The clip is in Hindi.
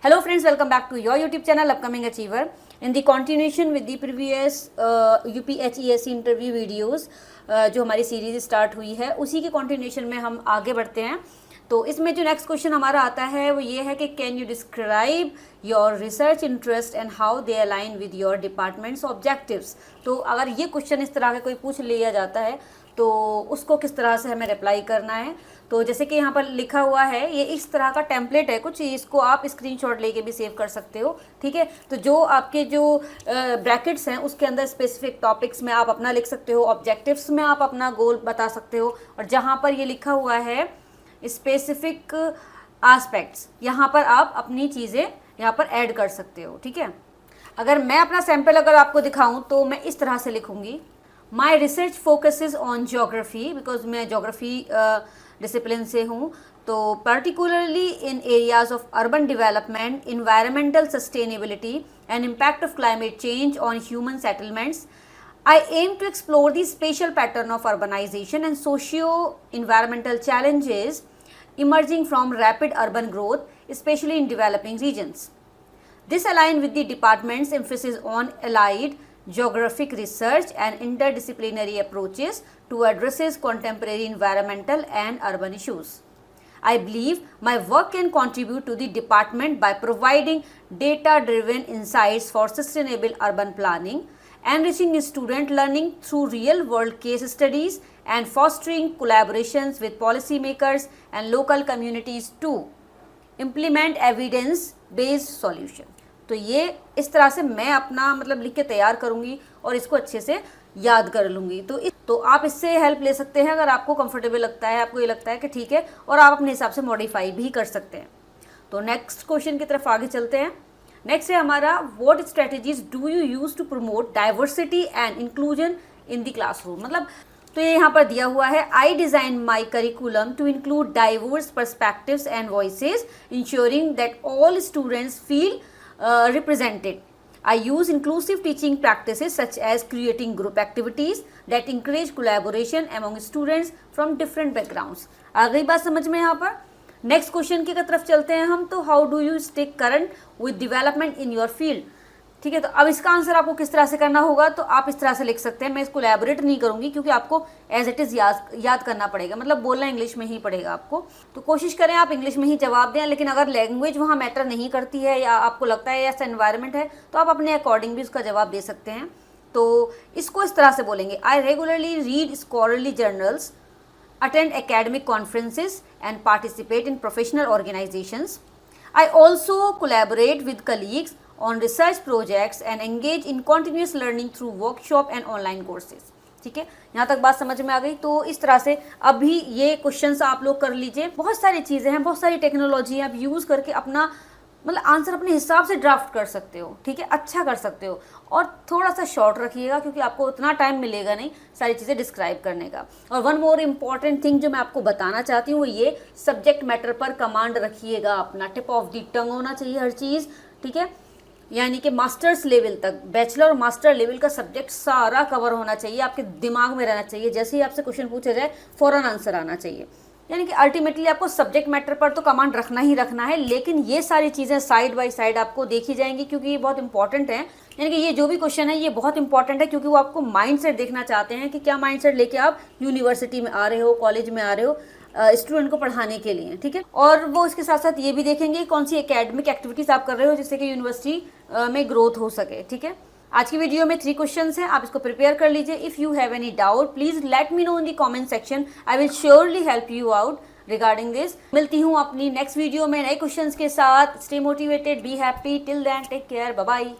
Hello friends, welcome back to your YouTube channel Upcoming Achiever. In the continuation with the previous UPHESC interview videos जो हमारी सीरीज स्टार्ट हुई है उसी के continuation में हम आगे बढ़ते हैं। तो इसमें जो नेक्स्ट क्वेश्चन हमारा आता है वो ये है कि can you describe your research interest and how they align with your departments objectives. तो अगर ये क्वेश्चन इस तरह का कोई पूछ लिया जाता है तो उसको किस तरह से हमें रिप्लाई करना है। तो जैसे कि यहाँ पर लिखा हुआ है, ये इस तरह का टेम्पलेट है कुछ, इसको आप स्क्रीनशॉट लेके भी सेव कर सकते हो, ठीक है। तो जो आपके जो ब्रैकेट्स हैं उसके अंदर स्पेसिफिक टॉपिक्स में आप अपना लिख सकते हो, ऑब्जेक्टिव्स में आप अपना गोल बता सकते हो, और जहाँ पर ये लिखा हुआ है स्पेसिफिक एस्पेक्ट्स, यहाँ पर आप अपनी चीज़ें यहाँ पर ऐड कर सकते हो, ठीक है। अगर मैं अपना सैम्पल अगर आपको दिखाऊं तो मैं इस तरह से लिखूंगी, my research focuses on geography, because मैं जोग्राफी डिसिप्लिन से हूँ, तो particularly in areas of urban development, environmental sustainability and impact of climate change on human settlements. I aim to explore the spatial pattern of urbanization and socio-environmental challenges emerging from rapid urban growth, especially in developing regions. This aligns with the department's emphasis on allied geographic research and interdisciplinary approaches to address contemporary environmental and urban issues. I believe my work can contribute to the department by providing data-driven insights for sustainable urban planning, enriching student learning through real-world case studies, and fostering collaborations with policymakers and local communities to implement evidence-based solution. तो ये इस तरह से मैं अपना मतलब लिख के तैयार करूँगी और इसको अच्छे से याद कर लूँगी। तो आप इससे हेल्प ले सकते हैं अगर आपको कंफर्टेबल लगता है, आपको ये लगता है कि ठीक है, और आप अपने हिसाब से मॉडिफाई भी कर सकते हैं। तो नेक्स्ट क्वेश्चन की तरफ आगे चलते हैं। नेक्स्ट है हमारा, what strategies do you use to promote diversity and inclusion in the classroom. मतलब तो ये यहाँ पर दिया हुआ है, I design my curriculum to include diverse perspectives and voices, ensuring that all students feel represented. I use inclusive teaching practices such as creating group activities that encourage collaboration among students from different backgrounds. आ गई बात समझ में यहाँ पर। नेक्स्ट क्वेश्चन की तरफ चलते हैं हम। तो how do you stay current with development in your field, ठीक है। तो अब इसका आंसर आपको किस तरह से करना होगा, तो आप इस तरह से लिख सकते हैं। मैं इसको एलैबोरेट नहीं करूंगी क्योंकि आपको एज इट इज़ याद करना पड़ेगा, मतलब बोलना इंग्लिश में ही पड़ेगा आपको। तो कोशिश करें आप इंग्लिश में ही जवाब दें, लेकिन अगर लैंग्वेज वहाँ मैटर नहीं करती है या आपको लगता है ऐसा एनवायरनमेंट है तो आप अपने अकॉर्डिंग भी उसका जवाब दे सकते हैं। तो इसको इस तरह से बोलेंगे, आई regularly read scholarly journals, attend academic conferences and participate in professional organizations. I also collaborate with colleagues on research projects and engage in continuous learning through workshop and online courses. ठीक है, यहाँ तक बात समझ में आ गई। तो इस तरह से अभी ये क्वेश्चंस आप लोग कर लीजिए। बहुत सारी चीज़ें हैं, बहुत सारी टेक्नोलॉजी आप यूज़ करके अपना मतलब आंसर अपने हिसाब से ड्राफ्ट कर सकते हो, ठीक है, अच्छा कर सकते हो। और थोड़ा सा शॉर्ट रखिएगा क्योंकि आपको उतना टाइम मिलेगा नहीं सारी चीज़ें डिस्क्राइब करने का। और वन मोर इम्पॉर्टेंट थिंग जो मैं आपको बताना चाहती हूँ वो ये, सब्जेक्ट मैटर पर कमांड रखिएगा अपना, टिप ऑफ द टंग होना चाहिए हर चीज़, ठीक है। यानी कि मास्टर्स लेवल तक, बैचलर और मास्टर लेवल का सब्जेक्ट सारा कवर होना चाहिए, आपके दिमाग में रहना चाहिए। जैसे ही आपसे क्वेश्चन पूछा जाए फ़ौरन आंसर आना चाहिए। यानी कि अल्टीमेटली आपको सब्जेक्ट मैटर पर तो कमांड रखना ही रखना है, लेकिन ये सारी चीज़ें साइड बाय साइड आपको देखी जाएंगी क्योंकि ये बहुत इंपॉर्टेंट है। यानी कि ये जो भी क्वेश्चन है ये बहुत इंपॉर्टेंट है क्योंकि वो आपको माइंडसेट देखना चाहते हैं कि क्या माइंडसेट लेके आप यूनिवर्सिटी में आ रहे हो, कॉलेज में आ रहे हो स्टूडेंट को पढ़ाने के लिए, ठीक है। और वो इसके साथ साथ ये भी देखेंगे कौन सी एकेडमिक एक्टिविटीज़ आप कर रहे हो जिससे कि यूनिवर्सिटी में ग्रोथ हो सके, ठीक है। आज की वीडियो में 3 क्वेश्चंस हैं, आप इसको प्रिपेयर कर लीजिए। If you have any doubt please let me know in the comment section, I will surely help you out regarding this. मिलती हूँ अपनी नेक्स्ट वीडियो में नए क्वेश्चंस के साथ। Stay motivated, be happy, till then take care, bye bye.